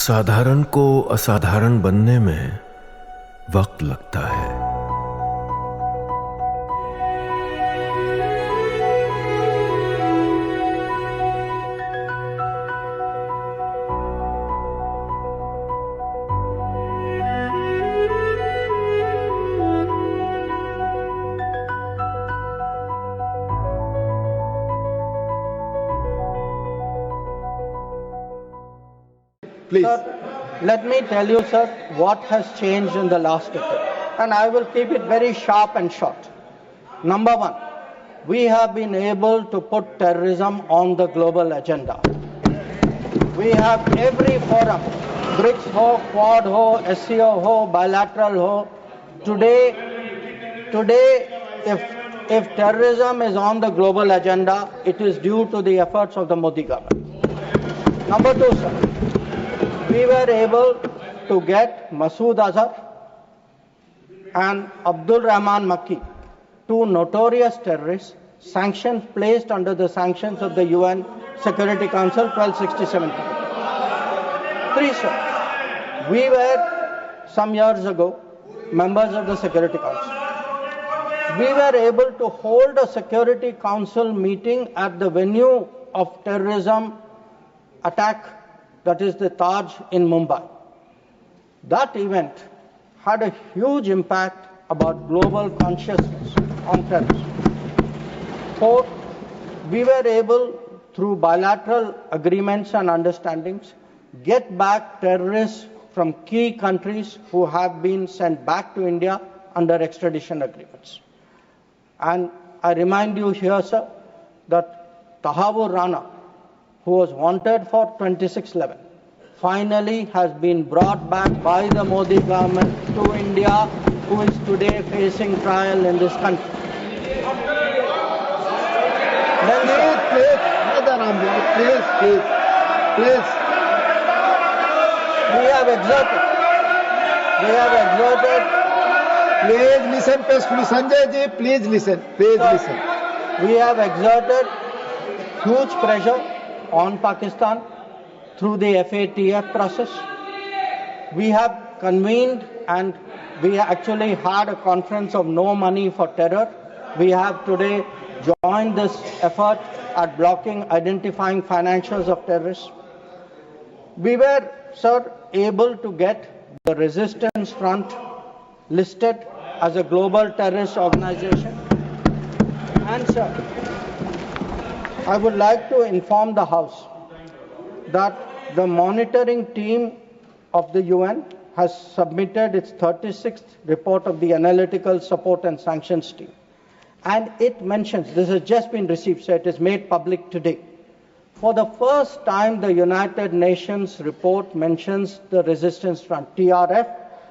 साधारण को असाधारण बनने में वक्त लगता है। Please. Sir, let me tell you, sir, what has changed in the last decade. And I will keep it very sharp and short. Number one, we have been able to put terrorism on the global agenda. We have every forum, BRICS ho, Quad ho, SCO ho, bilateral ho. Today, if terrorism is on the global agenda, it is due to the efforts of the Modi government. Number two, sir. We were able to get Masood Azhar and Abdul Rahman Makki, two notorious terrorists, sanctions placed under the sanctions of the UN Security Council 1267. Three, sir. We were, some years ago, members of the Security Council. We were able to hold a Security Council meeting at the venue of terrorism attack, that is the Taj in Mumbai. That event had a huge impact about global consciousness on terrorism. Fourth, we were able, through bilateral agreements and understandings, get back terrorists from key countries who have been sent back to India under extradition agreements. And I remind you here, sir, that Tahavur Rana, who was wanted for 2611, finally has been brought back by the Modi government to India, who is today facing trial in this country. Please. We have exerted. Please listen, Sanjay ji, please listen. We have exerted huge pressure on Pakistan through the FATF process. We have convened and we actually had a conference of no money for terror. We have today joined this effort at blocking, identifying financials of terrorists. We were, sir, able to get the Resistance Front listed as a global terrorist organization. And, sir, I would like to inform the House that the monitoring team of the UN has submitted its 36th report of the Analytical Support and Sanctions Team. And it mentions, this has just been received, so it is made public today. For the first time, the United Nations report mentions the Resistance Front, TRF,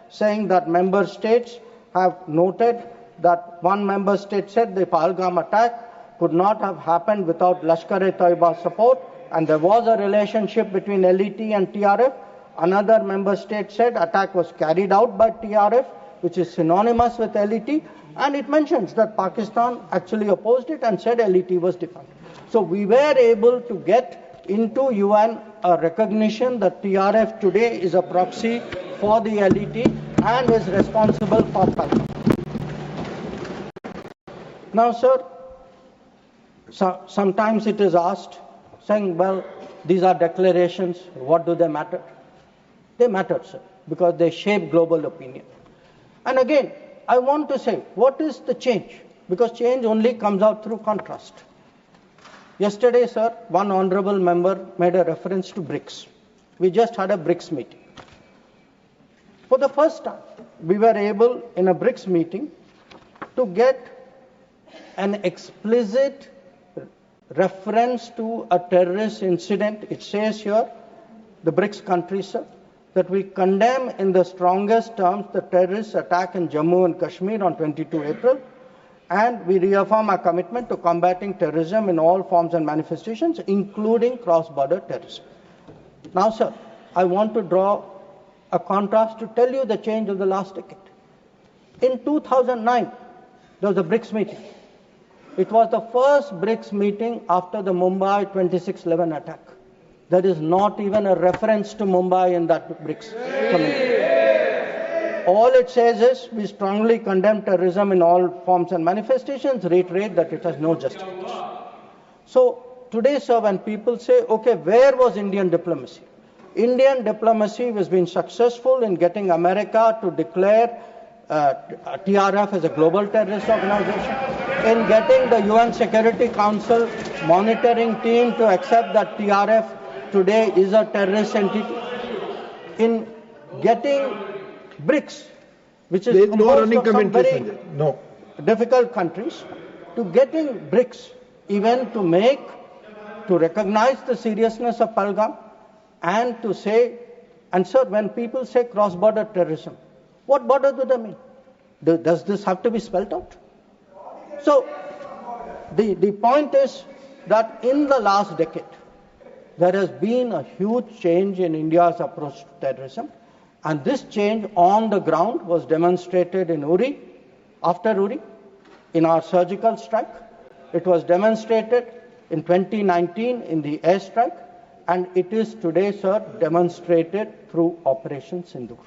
saying that member states have noted that one member state said the Pahalgam attack could not have happened without Lashkar-e-Taiba support, and there was a relationship between LET and TRF. Another member state said attack was carried out by TRF, which is synonymous with LET, and it mentions that Pakistan actually opposed it and said LET was defunct. So we were able to get into UN a recognition that TRF today is a proxy for the LET and is responsible for Pahalgam. Now, sir, sometimes it is asked, saying, well, these are declarations, what do they matter? They matter, sir, because they shape global opinion. And again, I want to say, what is the change? Because change only comes out through contrast. Yesterday, sir, one honorable member made a reference to BRICS. We just had a BRICS meeting. For the first time, we were able, in a BRICS meeting, to get an explicit reference to a terrorist incident. It says here, the BRICS countries, sir, that we condemn in the strongest terms the terrorist attack in Jammu and Kashmir on 22 April, and we reaffirm our commitment to combating terrorism in all forms and manifestations, including cross-border terrorism. Now, sir, I want to draw a contrast to tell you the change of the last decade. In 2009, there was a BRICS meeting. It was the first BRICS meeting after the Mumbai 2611 attack. There is not even a reference to Mumbai in that BRICS communique. All it says is we strongly condemn terrorism in all forms and manifestations, reiterate that it has no justification. So today, sir, when people say, okay, where was Indian diplomacy? Indian diplomacy has been successful in getting America to declare TRF as a global terrorist organization, in getting the UN Security Council monitoring team to accept that TRF today is a terrorist entity, in getting BRICS, which is composed of some very difficult countries, to getting BRICS even to recognize the seriousness of Pahalgam and to say, and sir, when people say cross-border terrorism, what border do they mean? Does this have to be spelled out? So the point is that in the last decade, there has been a huge change in India's approach to terrorism, and this change on the ground was demonstrated in Uri, after Uri, in our surgical strike. It was demonstrated in 2019 in the airstrike, and it is today, sir, demonstrated through Operation Sindoor.